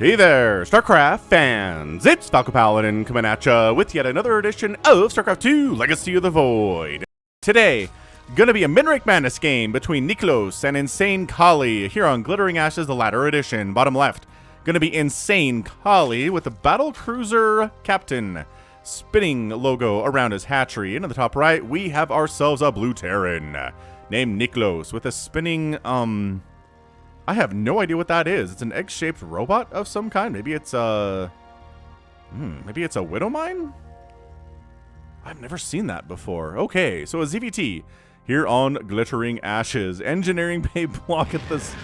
Hey there, StarCraft fans! It's Falcon Paladin coming at ya with yet another edition of StarCraft 2 Legacy of the Void. Today, gonna be a Midrank Madness game between Niklos and InsaneKhali here on Glittering Ashes, the latter edition. Bottom left, gonna be InsaneKhali with the Battle Cruiser Captain spinning logo around his hatchery. And in the top right, we have ourselves a blue Terran named Niklos with a spinning, I have no idea what that is. It's an egg-shaped robot of some kind. Maybe it's a... maybe it's a Widow Mine? I've never seen that before. Okay, so a ZVT here on Glittering Ashes. Engineering Bay block at this...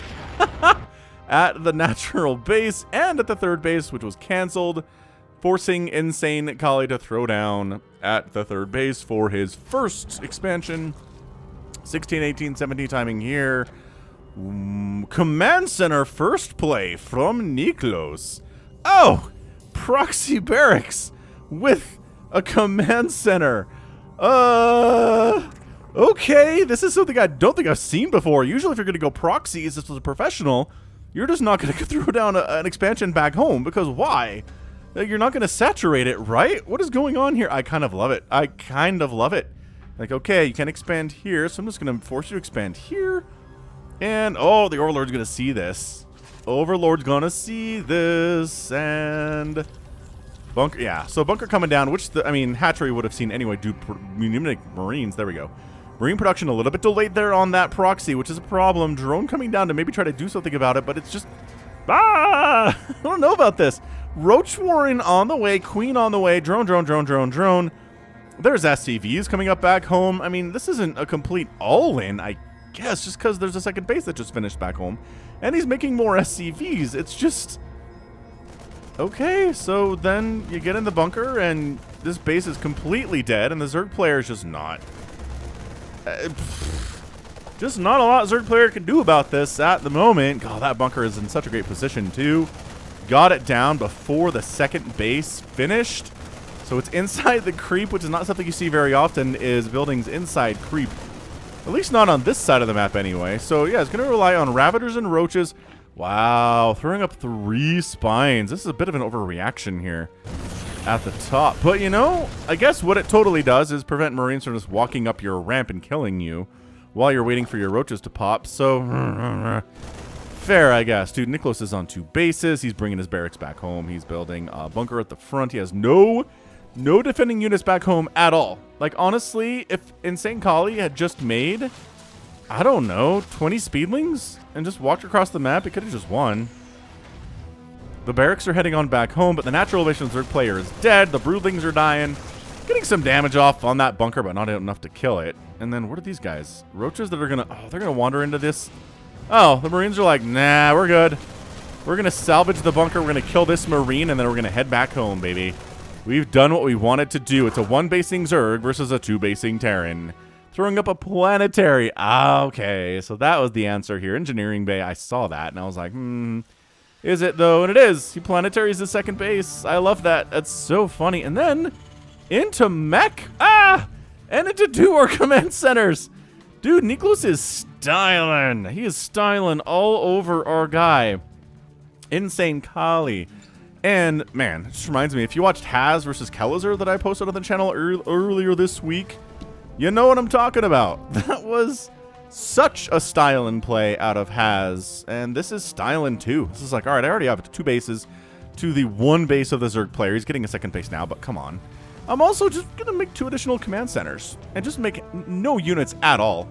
at the natural base and at the third base, which was cancelled, forcing InsaneKhali to throw down at the third base for his first expansion. 16, 18, 17 timing here. Command Center first play from Niklos. Oh, proxy barracks with a command center. Okay, this is something I don't think I've seen before. Usually if you're going to go proxies, this was a professional, you're just not going to throw down an expansion back home, because why? You're not going to saturate it, right? What is going on here? I kind of love it. I kind of love it. Like, okay, you can expand here, so I'm just going to force you to expand here. And, oh, the Overlord's going to see this. Overlord's going to see this. And bunker, yeah. So bunker coming down, which, hatchery would have seen anyway. Marines, there we go. Marine production a little bit delayed there on that proxy, which is a problem. Drone coming down to maybe try to do something about it, but it's just... I don't know about this. Roach Warren on the way. Queen on the way. Drone. There's SCVs coming up back home. I mean, this isn't a complete all-in, I guess, just because there's a second base that just finished back home. And he's making more SCVs. It's just... Okay, so then you get in the bunker, and this base is completely dead, and the Zerg player is just not... just not a lot Zerg player can do about this at the moment. God, that bunker is in such a great position, too. Got it down before the second base finished. So it's inside the creep, which is not something you see very often, is buildings inside creep. At least not on this side of the map anyway. So yeah, it's going to rely on Ravagers and Roaches. Wow, throwing up 3 spines. This is a bit of an overreaction here at the top. But you know, I guess what it totally does is prevent Marines from just walking up your ramp and killing you while you're waiting for your Roaches to pop. So... fair, I guess. Dude, Niklos is on 2 bases. He's bringing his barracks back home. He's building a bunker at the front. He has no defending units back home at all. Like, honestly, if InsaneKhali had just made, I don't know, 20 speedlings and just walked across the map, it could have just won. The barracks are heading on back home, but the natural elevation Zerg player is dead. The broodlings are dying. Getting some damage off on that bunker, but not enough to kill it. And then what are these guys? Roaches that are going to... Oh, they're going to wander into this... Oh, the Marines are like, nah, we're good. We're going to salvage the bunker. We're going to kill this Marine, and then we're going to head back home, baby. We've done what we wanted to do. It's a 1-basing Zerg versus a 2-basing Terran. Throwing up a planetary. Okay, so that was the answer here. Engineering Bay, I saw that, and I was like, is it, though? And it is. He planetaries the second base. I love that. That's so funny. And then into mech. And into 2 more command centers. Dude, Niklos is styling. He is styling all over our guy, InsaneKhali. And, man, it just reminds me, if you watched Haz versus Kellizer that I posted on the channel earlier this week, you know what I'm talking about. That was such a styling play out of Haz. And this is styling, too. This is like, all right, I already have 2 bases to the 1 base of the Zerg player. He's getting a second base now, but come on. I'm also just going to make 2 additional command centers and just make no units at all.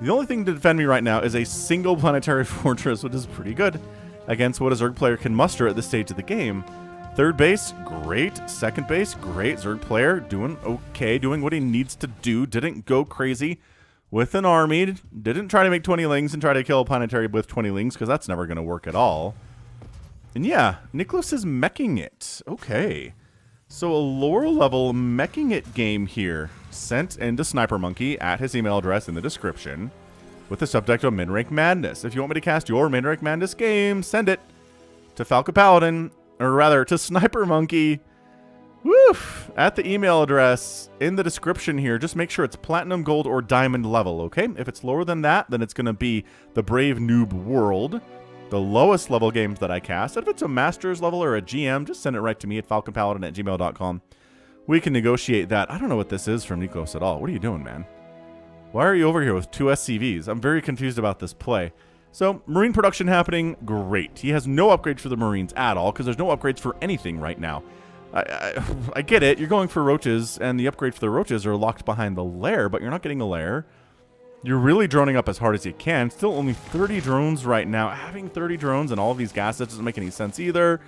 The only thing to defend me right now is a single planetary fortress, which is pretty good against what a Zerg player can muster at this stage of the game. Third base, great. Second base, great. Zerg player doing okay, doing what he needs to do. Didn't go crazy with an army. Didn't try to make 20 lings and try to kill a planetary with 20 lings, because that's never going to work at all. And yeah, Niklos is meching it. Okay. So a lower level meching it game here, sent into Sniper Monkey at his email address in the description with the subject of Midrank Madness. If you want me to cast your Midrank Madness game, send it to Falcon Paladin, or rather to Sniper Monkey, woof, at the email address in the description here. Just make sure it's Platinum, Gold, or Diamond level, okay? If it's lower than that, then it's going to be the Brave Noob World. the lowest level games that I cast. If it's a master's level or a GM, just send it right to me at falconpaladin@gmail.com. We can negotiate that. I don't know what this is from Niklos at all. What are you doing, man? Why are you over here with 2 SCVs? I'm very confused about this play. So, Marine production happening, great. He has no upgrades for the Marines at all, because there's no upgrades for anything right now. I get it. You're going for roaches, and the upgrade for the roaches are locked behind the lair, but you're not getting a lair. You're really droning up as hard as you can. Still only 30 drones right now. Having 30 drones and all of these gases doesn't make any sense either.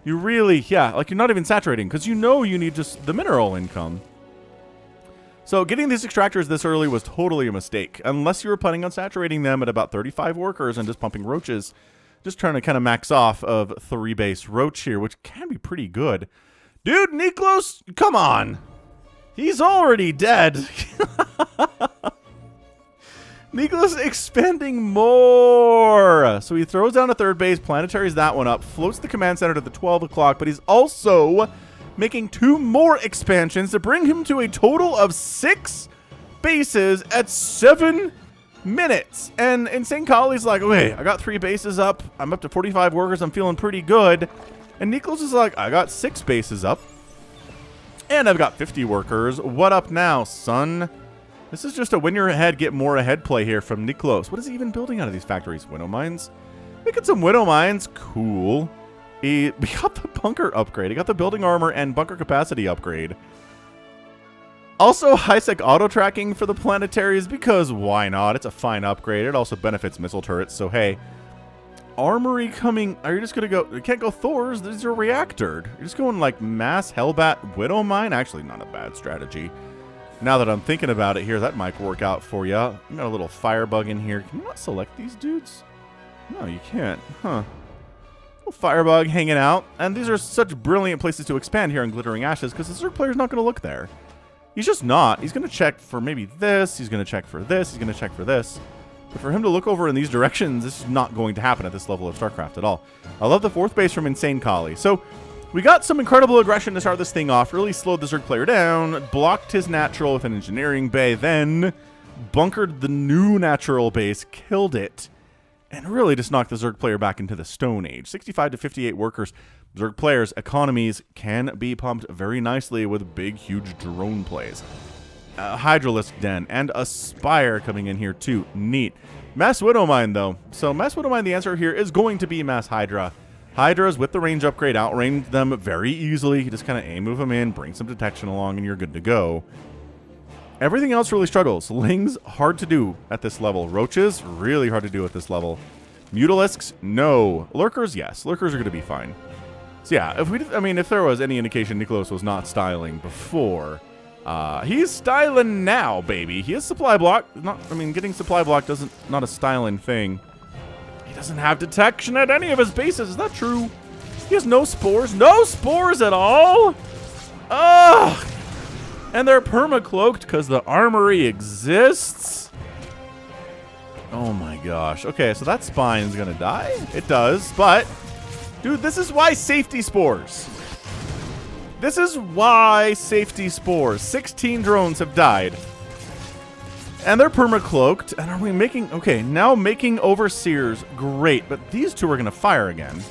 You really, yeah, like you're not even saturating, because you know you need just the mineral income. So getting these extractors this early was totally a mistake, unless you were planning on saturating them at about 35 workers and just pumping roaches. Just trying to kind of max off of 3 base roach here, which can be pretty good. Dude, Niklos, come on. He's already dead. Niklos expanding more. So he throws down a 3rd base, planetaries that one up, floats the command center to the 12 o'clock, but he's also making 2 more expansions to bring him to a total of 6 bases at 7 minutes. And InsaneKhali's like, okay, I got 3 bases up. I'm up to 45 workers. I'm feeling pretty good. And Niklos is like, I got 6 bases up. And I've got 50 workers. What up now, son? This is just a win your ahead, get more ahead play here from Niklos. What is he even building out of these factories? Widow mines? Making some widow mines. Cool. We got the bunker upgrade. He got the building armor and bunker capacity upgrade. Also, high-sec auto-tracking for the planetaries, because why not? It's a fine upgrade. It also benefits missile turrets, so hey. Armory coming. Are you just going to go? You can't go Thors. These are reactored. You're just going like mass Hellbat Widow Mine. Actually, not a bad strategy. Now that I'm thinking about it here, that might work out for you. You got a little firebug in here. Can you not select these dudes? No, you can't. Huh. Firebug hanging out, and these are such brilliant places to expand here in Glittering Ashes, because the Zerg player's not going to look there. He's just not. He's going to check for maybe this, he's going to check for this, he's going to check for this. But for him to look over in these directions, this is not going to happen at this level of StarCraft at all. I love the 4th base from InsaneKhali. So, we got some incredible aggression to start this thing off, really slowed the Zerg player down, blocked his natural with an engineering bay, then bunkered the new natural base, killed it, and really just knocked the Zerg player back into the Stone Age. 65 to 58 workers. Zerg players' economies can be pumped very nicely with big, huge drone plays. Hydralisk Den and a Spire coming in here too. Neat. Mass Widow Mine, though. So Mass Widow Mine, the answer here is going to be Mass Hydra. Hydras with the range upgrade outrange them very easily. You just kind of move them in, bring some detection along, and you're good to go. Everything else really struggles. Lings, hard to do at this level. Roaches, really hard to do at this level. Mutalisks, no. Lurkers, yes. Lurkers are going to be fine. So yeah, if there was any indication Niklos was not styling before, he's styling now, baby. He has supply block. Getting supply block not a styling thing. He doesn't have detection at any of his bases. Is that true? He has no spores. No spores at all? Ugh. And they're perma-cloaked because the armory exists. Oh my gosh. Okay, so that spine's gonna die. It does, but dude, this is why safety spores. This is why safety spores. 16 drones have died. And they're perma-cloaked. And are we making... Okay, now making overseers. Great, but these 2 are gonna fire again.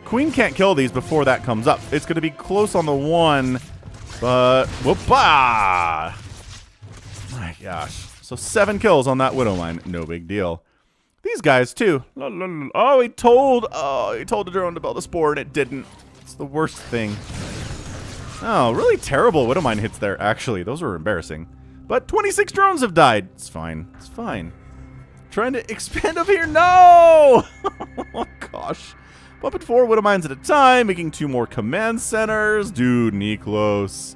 Queen can't kill these before that comes up. It's gonna be close on the 1. But, whoop-ah! My gosh. So 7 kills on that Widow Mine. No big deal. These guys, too. Oh, he told the drone to build a spore, and it didn't. It's the worst thing. Oh, really terrible Widow Mine hits there, actually. Those were embarrassing. But 26 drones have died. It's fine. It's fine. Trying to expand up here. No! Oh, gosh. Pumping 4 Widow Mines at a time, making 2 more command centers. Dude, Niklos.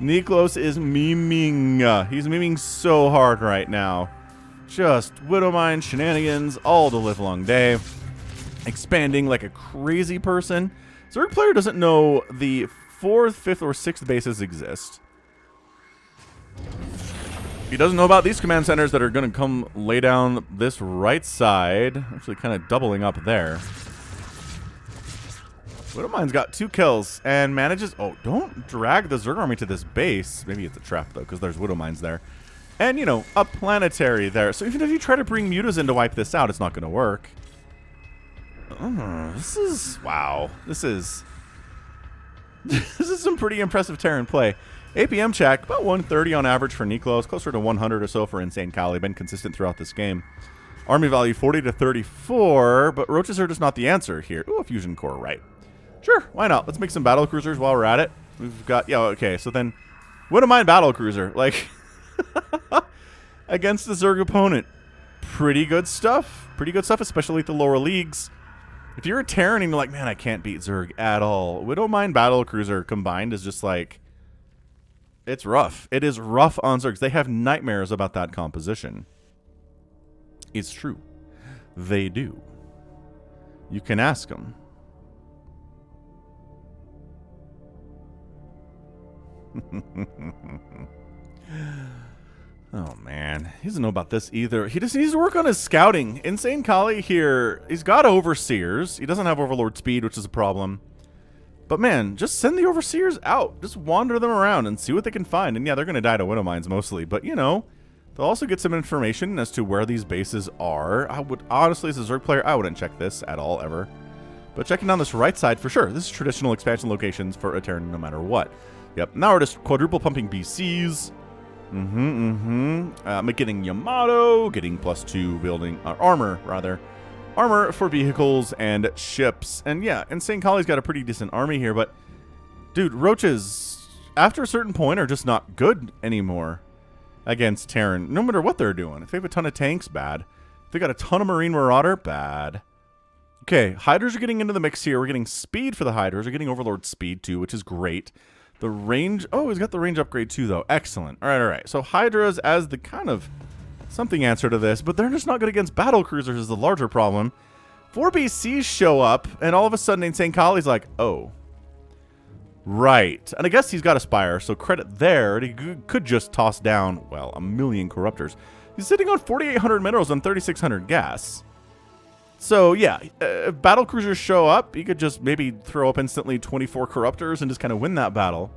Niklos is memeing. He's memeing so hard right now. Just Widow Mine shenanigans all the livelong day. Expanding like a crazy person. Zerg player doesn't know the 4th, 5th, or 6th bases exist. He doesn't know about these command centers that are going to come lay down this right side. Actually kind of doubling up there. Widow Mine's got 2 kills and manages... Oh, don't drag the Zerg army to this base. Maybe it's a trap, though, because there's Widow Mines there. And, you know, a planetary there. So even if you try to bring mutas in to wipe this out, it's not going to work. This is... Wow. This is some pretty impressive Terran play. APM check, about 130 on average for Niklos, closer to 100 or so for InsaneKhali. Been consistent throughout this game. Army value 40 to 34, but roaches are just not the answer here. Ooh, a fusion core, right. Sure, why not? Let's make some battle cruisers while we're at it. We've got, yeah, okay, so then, Widowmine battle cruiser, like, against the Zerg opponent. Pretty good stuff, especially at the lower leagues. If you're a Terran and you're like, man, I can't beat Zerg at all, Widowmine battle cruiser combined is just like, it's rough. It is rough on Zergs. They have nightmares about that composition. It's true. They do. You can ask them. Oh, man. He doesn't know about this either. He just needs to work on his scouting. InsaneKhali here, he's got Overseers. He doesn't have Overlord speed, which is a problem. But, man, just send the Overseers out. Just wander them around and see what they can find. And, yeah, they're going to die to Widowmines mostly. But, you know, they'll also get some information as to where these bases are. I would, honestly, as a Zerg player, I wouldn't check this at all, ever. But checking down this right side, for sure. This is traditional expansion locations for a Terran no matter what. Yep, now we're just quadruple pumping BCs. Getting Yamato, getting +2 building, armor, rather. Armor for vehicles and ships. And yeah, InsaneKhali's got a pretty decent army here, but dude, roaches, after a certain point, are just not good anymore against Terran, no matter what they're doing. If they have a ton of tanks, bad. If they got a ton of Marine Marauder, bad. Okay, Hydras are getting into the mix here. We're getting speed for the Hydras. We're getting Overlord speed, too, which is great. The range... Oh, he's got the range upgrade, too, though. Excellent. All right, all right. So Hydras as the kind of something answer to this, but they're just not good against battle cruisers is the larger problem. 4 BCs show up, and all of a sudden InsaneKhali's like, oh. Right. And I guess he's got a Spire, so credit there. And he could just toss down, well, 1 million Corruptors. He's sitting on 4,800 minerals and 3,600 gas. So, yeah, if battle cruisers show up, he could just maybe throw up instantly 24 Corruptors and just kind of win that battle.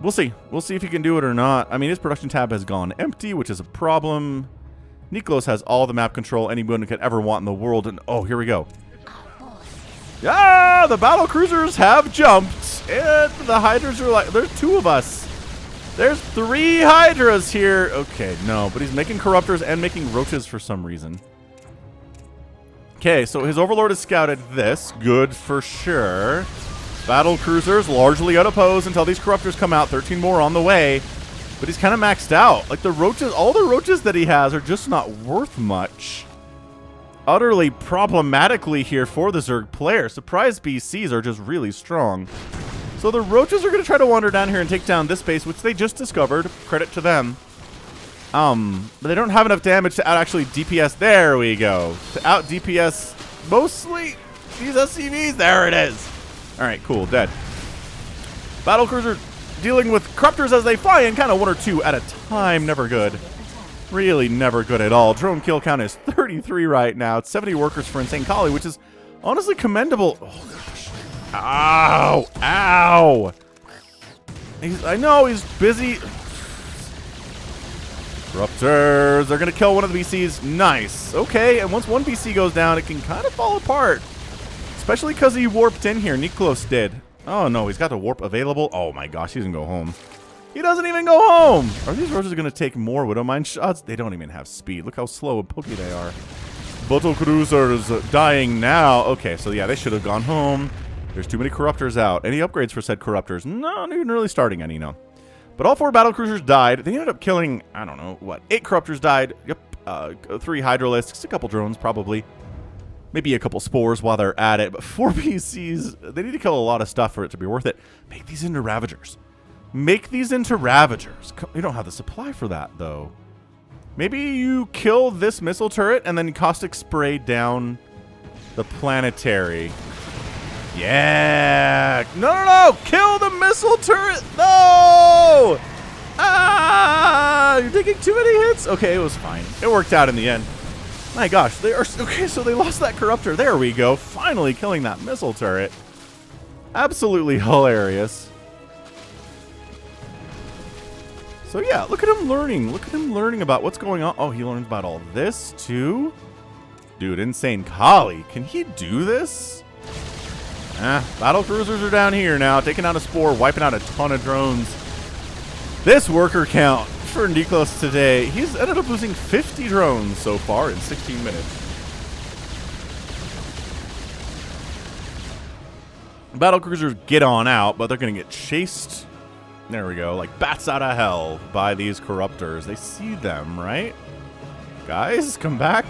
We'll see. We'll see if he can do it or not. I mean, his production tab has gone empty, which is a problem. Niklos has all the map control anyone could ever want in the world. And, oh, here we go. Yeah, the battle cruisers have jumped. And the Hydras are like, there's 2 of us. There's 3 Hydras here. Okay, no, but he's making Corruptors and making Roaches for some reason. Okay, so his Overlord has scouted this. Good for sure. Battle cruisers largely unopposed until these Corruptors come out. 13 more on the way. But he's kind of maxed out. Like the roaches, all the roaches that he has are just not worth much. Utterly problematically here for the Zerg player. Surprise BCs are just really strong. So the roaches are going to try to wander down here and take down this base, which they just discovered. Credit to them. But they don't have enough damage to out actually DPS. There we go. To out DPS mostly these SCVs. There it is. All right, cool. Dead. Battlecruiser dealing with Corruptors as they fly in, kind of 1 or 2 at a time. Never good. Really never good at all. Drone kill count is 33 right now. It's 70 workers for InsaneKhali, which is honestly commendable. Oh, gosh. Ow. Ow. I know he's busy. Corruptors, they're going to kill one of the BCs. Nice. Okay, and once one BC goes down, it can kind of fall apart. Especially because he warped in here. Niklos did. Oh, no, he's got the warp available. Oh, my gosh, he doesn't go home. He doesn't even go home. Are these roaches going to take more Widowmine shots? They don't even have speed. Look how slow and pokey they are. Battle cruisers dying now. Okay, so yeah, they should have gone home. There's too many Corruptors out. Any upgrades for said Corruptors? No, not even really starting any, no. But all 4 battlecruisers died. They ended up killing, I don't know, what, 8 Corruptors died. Yep, 3 Hydralisks, a couple drones probably. Maybe a couple spores while they're at it. But 4 BCs, they need to kill a lot of stuff for it to be worth it. Make these into Ravagers. Make these into Ravagers. You don't have the supply for that, though. Maybe you kill this missile turret and then caustic spray down the planetary. Yeah. No, no, no. Kill the missile turret. No. Ah, you're taking too many hits. Okay, it was fine. It worked out in the end. My gosh, they are okay. So they lost that Corruptor. There we go. Finally killing that missile turret. Absolutely hilarious. So yeah, look at him learning. Look at him learning about what's going on. Oh, he learns about all this too. Dude, InsaneKhali, can he do this? Battle cruisers are down here now, taking out a Spore, wiping out a ton of drones. This worker count for Niklos today, he's ended up losing 50 drones so far in 16 minutes. Battle cruisers get on out, but they're going to get chased. There we go, like bats out of hell by these corruptors. They see them, right? Guys, come back.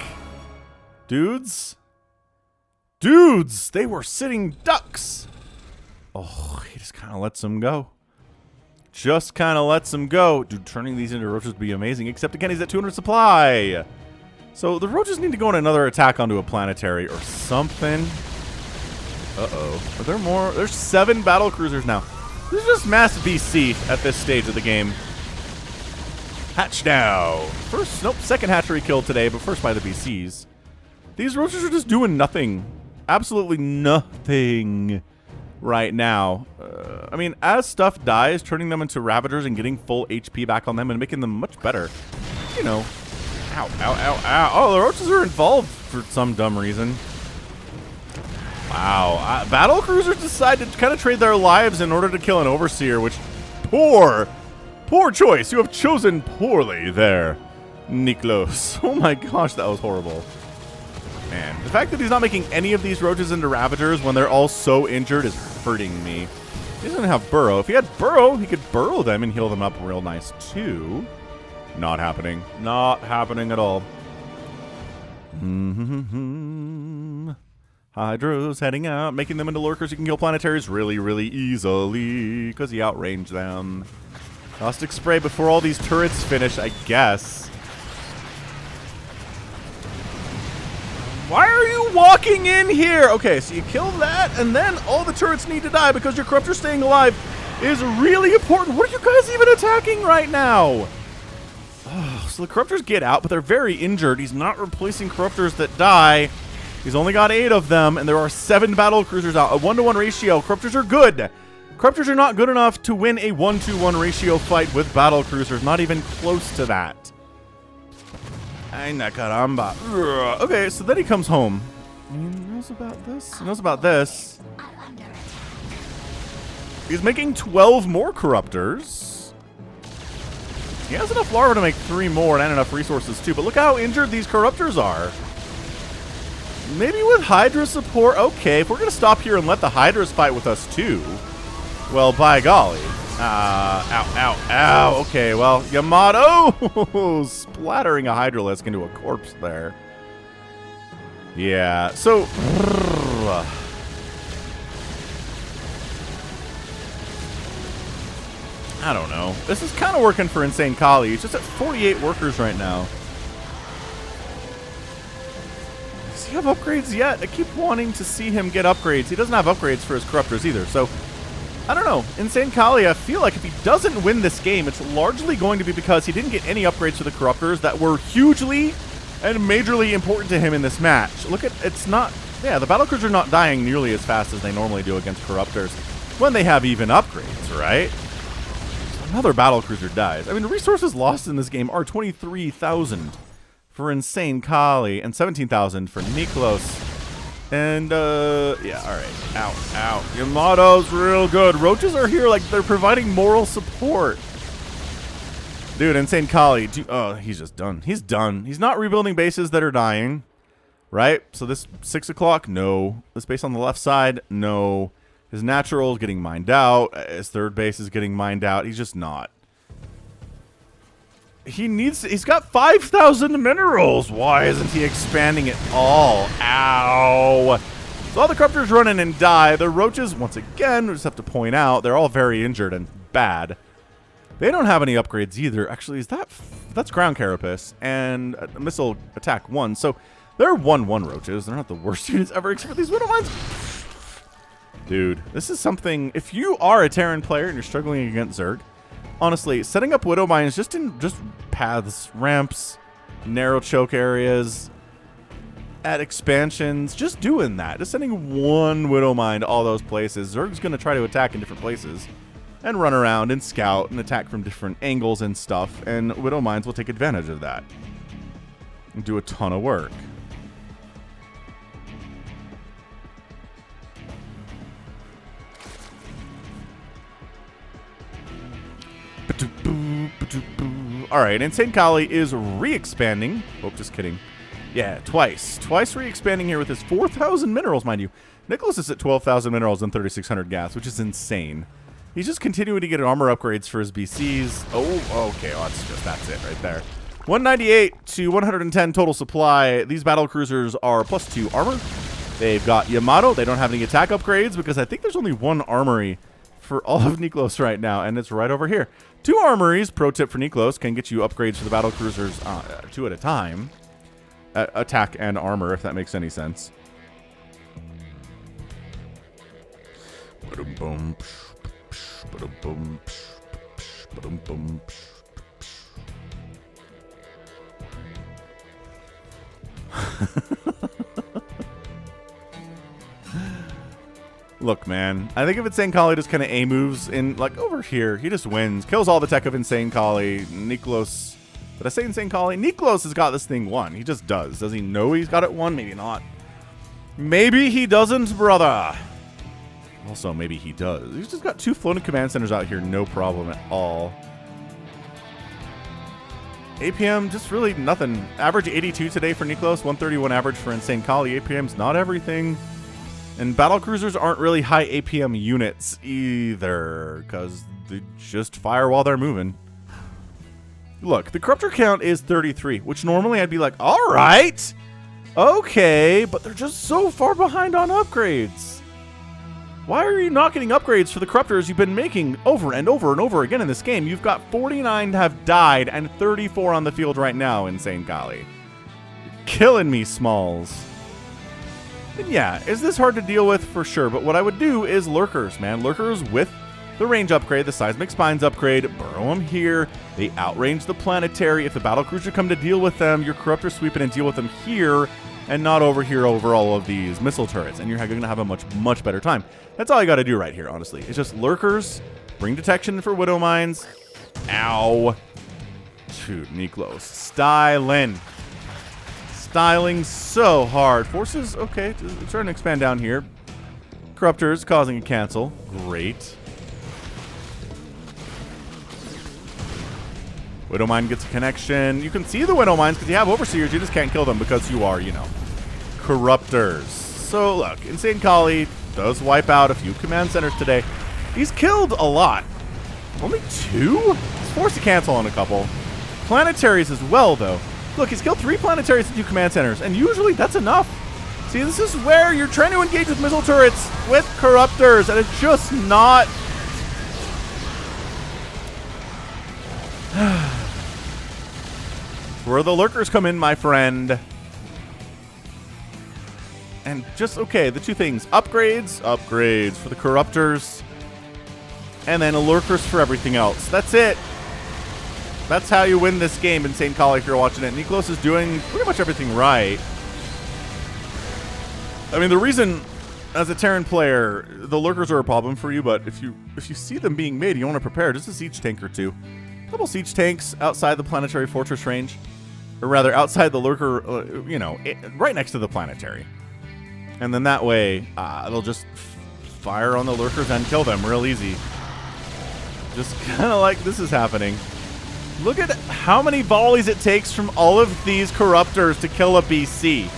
Dudes. Dudes, they were sitting ducks. Oh, he just kind of lets them go. Just kind of lets them go. Dude, turning these into roaches would be amazing, except again, he's at 200 supply. So the roaches need to go on another attack onto a planetary or something. Uh-oh. Are there more? There's 7 battle cruisers now. This is just mass BC at this stage of the game. Hatch now. First, nope, second hatchery kill today, but first by the BCs. These roaches are just doing nothing. Absolutely nothing right now. I mean, as stuff dies, turning them into Ravagers and getting full HP back on them and making them much better. You know. Ow, ow, ow, ow. Oh, the roaches are involved for some dumb reason. Wow. Battle cruisers decided to kind of trade their lives in order to kill an Overseer, which poor choice. You have chosen poorly there, Niklos. Oh my gosh, that was horrible. Man, the fact that he's not making any of these roaches into Ravagers when they're all so injured is hurting me. He doesn't have Burrow. If he had Burrow, he could burrow them and heal them up real nice too. Not happening. Not happening at all. Hydra's heading out, making them into lurkers. You can kill planetaries really, really easily because he outranged them. Caustic spray before all these turrets finish, I guess. Why are you walking in here? Okay, so you kill that, and then all the turrets need to die because your corruptor staying alive is really important. What are you guys even attacking right now? Oh, so the corruptors get out, but they're very injured. He's not replacing corruptors that die. He's only got 8 of them, and there are 7 battle cruisers out. A 1-to-1 ratio. Corruptors are good. Corruptors are not good enough to win a 1-to-1 ratio fight with battle cruisers. Not even close to that. Ay, na caramba. Okay, so then he comes home. He knows about this. He knows about this. He's making 12 more corruptors. He has enough larvae to make 3 more and enough resources too, but look how injured these corruptors are. Maybe with Hydra support, okay, if we're going to stop here and let the Hydras fight with us too, well, by golly. Ow, ow, ow. Okay, well, Yamato splattering a Hydralisk into a corpse there. Yeah, so... I don't know. This is kind of working for InsaneKhali. He's just at 48 workers right now. Does he have upgrades yet? I keep wanting to see him get upgrades. He doesn't have upgrades for his corruptors either, so... I don't know. InsaneKhali, I feel like if he doesn't win this game, it's largely going to be because he didn't get any upgrades for the corruptors that were hugely and majorly important to him in this match. Look at, it's not, yeah, the battlecruisers are not dying nearly as fast as they normally do against corruptors when they have even upgrades, right? So another battlecruiser dies. I mean, the resources lost in this game are 23,000 for InsaneKhali and 17,000 for Niklos. And, yeah, alright. Ow, ow. Yamato's real good. Roaches are here like they're providing moral support. Dude, InsaneKhali. Oh, he's just done. He's done. He's not rebuilding bases that are dying. Right? So this 6 o'clock? No. This base on the left side? No. His natural is getting mined out. His third base is getting mined out. He's just not. He's got 5,000 minerals. Why isn't he expanding it all? Ow. So all the corruptors run in and die. The roaches, once again, we just have to point out, they're all very injured and bad. They don't have any upgrades either. Actually, that's ground carapace and missile attack 1. So they're 1-1 roaches. They're not the worst units ever, except for these widow mines. Dude, this is something, if you are a Terran player and you're struggling against Zerg, honestly, setting up widow mines just paths, ramps, narrow choke areas, at expansions, just doing that. Just sending one widow mine to all those places. Zerg's going to try to attack in different places and run around and scout and attack from different angles and stuff, and widow mines will take advantage of that and do a ton of work. All right, InsaneKhali is re-expanding. Oh, just kidding. Yeah, twice. Twice re-expanding here with his 4,000 minerals, mind you. Niklos is at 12,000 minerals and 3,600 gas, which is insane. He's just continuing to get armor upgrades for his BCs. Oh, okay. Oh, that's it right there. 198 to 110 total supply. These battle cruisers are +2 armor. They've got Yamato. They don't have any attack upgrades because I think there's only one armory for all of Niklos right now, and it's right over here. 2 armories, pro tip for Niklos, can get you upgrades for the battle cruisers 2 at a time. Attack and armor, if that makes any sense. Look, man, I think if InsaneKhali just kind of A moves in, like, over here, he just wins. Kills all the tech of InsaneKhali. Niklos, did I say InsaneKhali? Niklos has got this thing won. He just does. Does he know he's got it won? Maybe not. Maybe he doesn't, brother. Also, maybe he does. He's just got 2 floating command centers out here, no problem at all. APM, just really nothing. Average 82 today for Niklos, 131 average for InsaneKhali. APM's not everything. And battle cruisers aren't really high APM units either, because they just fire while they're moving. Look, the corruptor count is 33, which normally I'd be like, all right, okay, but they're just so far behind on upgrades. Why are you not getting upgrades for the corruptors you've been making over and over and over again in this game? You've got 49 have died and 34 on the field right now, InsaneKhali. You're killing me, Smalls. And yeah, is this hard to deal with? For sure, but what I would do is lurkers, man. Lurkers with the range upgrade, the seismic spines upgrade, burrow them here. They outrange the planetary. If the battle cruiser come to deal with them, your corruptor sweep in and deal with them here and not over here over all of these missile turrets, and you're going to have a much better time. That's all you got to do right here, honestly. It's just lurkers, bring detection for widow mines. Ow. Shoot, Niklos. Styling so hard. Forces, okay, starting to expand down here. Corruptors causing a cancel. Great. Widow Mine gets a connection. You can see the Widow Mines because you have Overseers. You just can't kill them because you are, you know, Corruptors. So, look, InsaneKhali does wipe out a few command centers today. He's killed a lot. Only 2? He's forced to cancel on a couple. Planetaries as well, though. Look, he's killed 3 planetaries and 2 command centers, and usually that's enough. See, this is where you're trying to engage with missile turrets with Corruptors, and it's just not... Where the lurkers come in, my friend. And just, okay, the 2 things. Upgrades for the Corruptors, and then lurkers for everything else. That's it. That's how you win this game, InsaneKhali, if you're watching it. Niklos is doing pretty much everything right. I mean, the reason, as a Terran player, the lurkers are a problem for you, but if you see them being made, you want to prepare just a siege tank or 2. Couple siege tanks outside the planetary fortress range. Or rather, outside the lurker, you know, right next to the planetary. And then that way, they'll just fire on the lurkers and kill them real easy. Just kind of like this is happening. Look at how many volleys it takes from all of these Corruptors to kill a BC.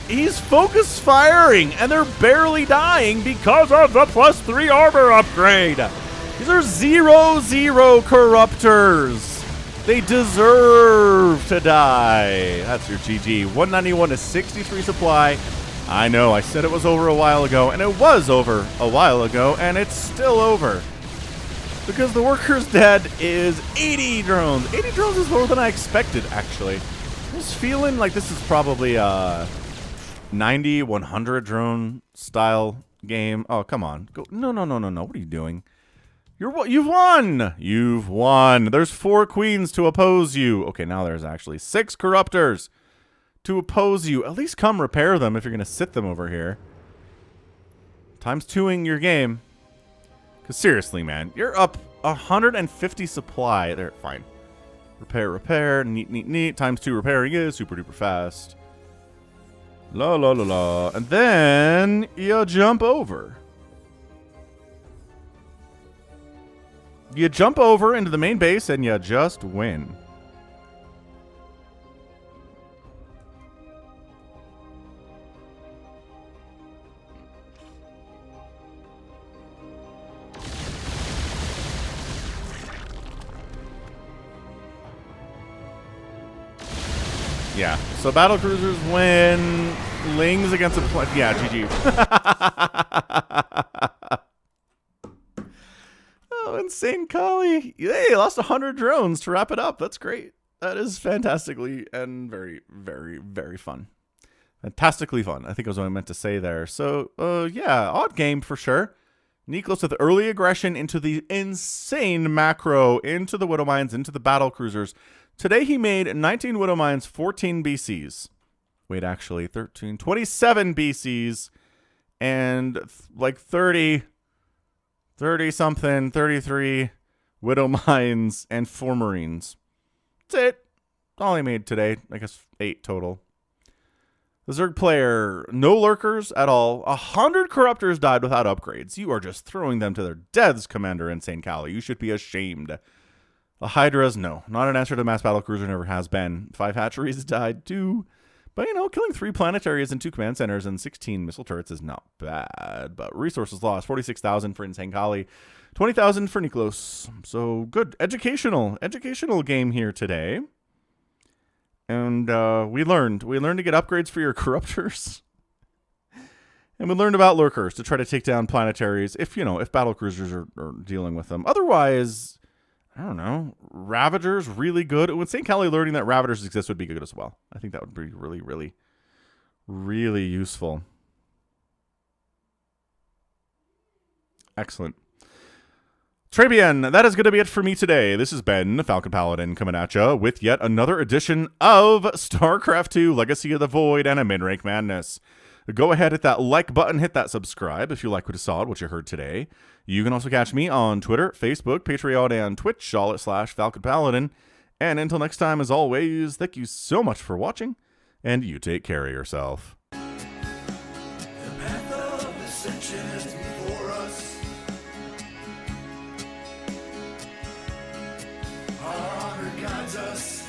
He's focus firing, and they're barely dying because of the +3 armor upgrade. These are 0-0 Corruptors. They deserve to die. That's your GG. 191 to 63 supply. I know, I said it was over a while ago, and it was over a while ago, and it's still over. Because the worker's dead is 80 drones. 80 drones is more than I expected, actually. I was feeling like this is probably a 90, 100 drone style game. Oh, come on. Go. No. What are you doing? You've won. You've won. There's 4 queens to oppose you. Okay, now there's actually 6 Corruptors to oppose you. At least come repair them if you're going to sit them over here. Times 2ing your game. Because seriously, man, you're up 150 supply. There, fine. Repair. Neat. Times 2 repairing is super duper fast. La. And then you jump over. You jump over into the main base and you just win. Yeah, so battle cruisers win. Lings against a yeah, GG. Oh, InsaneKhali. Hey, lost 100 drones to wrap it up. That's great. That is fantastically and very, very, very fun. Fantastically fun, I think was what I meant to say there. So, yeah, odd game for sure. Niklos with early aggression into the insane macro, into the Widow Mines, into the battle cruisers. Today he made 19 Widow Mines, 14 BCs. Wait, actually, 13, 27 BCs, and like 30 something, 33 Widow Mines, and 4 Marines. That's it. All he made today. I guess 8 total. The Zerg player, no lurkers at all. 100 corruptors died without upgrades. You are just throwing them to their deaths, Commander InsaneKhali. You should be ashamed. The Hydras, no. Not an answer to mass battle cruiser, never has been. 5 hatcheries died too. But, you know, killing 3 planetaries and 2 command centers and 16 missile turrets is not bad. But resources lost, 46,000 for InsaneKhali, 20,000 for Niklos. So, good. Educational game here today. And we learned to get upgrades for your corruptors. And we learned about lurkers to try to take down planetaries if battle cruisers are dealing with them. Otherwise, I don't know, Ravagers, really good. InsaneKhali learning that Ravagers exist would be good as well. I think that would be really, really, really useful. Excellent. Trebian, that is going to be it for me today. This has been Falcon Paladin coming at you with yet another edition of StarCraft 2 Legacy of the Void and a Midrank Madness. Go ahead, hit that like button, hit that subscribe if you like what you saw, what you heard today. You can also catch me on Twitter, Facebook, Patreon, and Twitch, all at /Falcon Paladin. And until next time, as always, thank you so much for watching, and you take care of yourself. The path of ascension is before us. Our honor guides us.